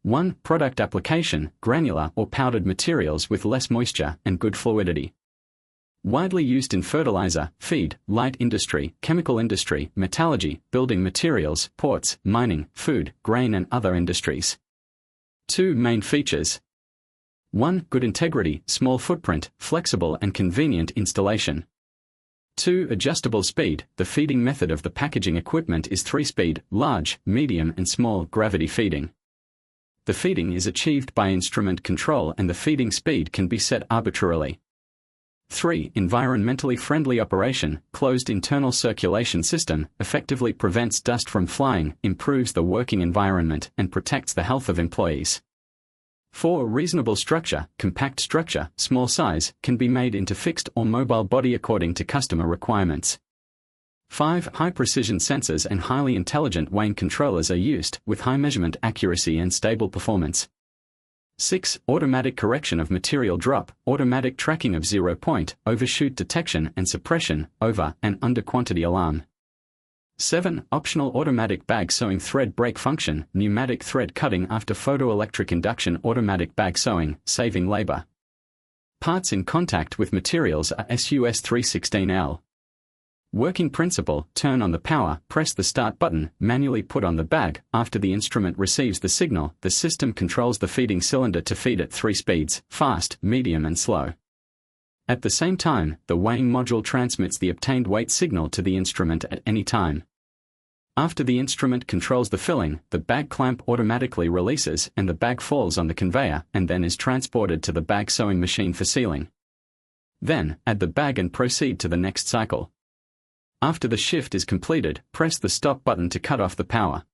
1. Product application, granular or powdered materials with less moisture and good fluidity. Widely used in fertilizer, feed, light industry, chemical industry, metallurgy, building materials, ports, mining, food, grain and other industries. 2. Main features. 1. Good integrity, small footprint, flexible and convenient installation. 2. Adjustable speed. The feeding method of the packaging equipment is 3-speed, large, medium and small gravity feeding. The feeding is achieved by instrument control and the feeding speed can be set arbitrarily. 3. Environmentally friendly operation. Closed internal circulation system effectively prevents dust from flying, improves the working environment and protects the health of employees. 4. Reasonable structure. Compact structure, small size, can be made into fixed or mobile body according to customer requirements. 5. High precision sensors and highly intelligent weighing controllers are used, with high measurement accuracy and stable performance. 6. Automatic correction of material drop, automatic tracking of 0-point, overshoot detection and suppression, over and under quantity alarm. 7. Optional automatic bag sewing thread break function, pneumatic thread cutting after photoelectric induction automatic bag sewing, saving labor. Parts in contact with materials are SUS 316L. Working principle: turn on the power, press the start button, manually put on the bag. After the instrument receives the signal, the system controls the feeding cylinder to feed at 3 speeds, fast, medium and slow. At the same time, the weighing module transmits the obtained weight signal to the instrument at any time. After the instrument controls the filling, the bag clamp automatically releases and the bag falls on the conveyor and then is transported to the bag sewing machine for sealing. Then, add the bag and proceed to the next cycle. After the shift is completed, press the stop button to cut off the power.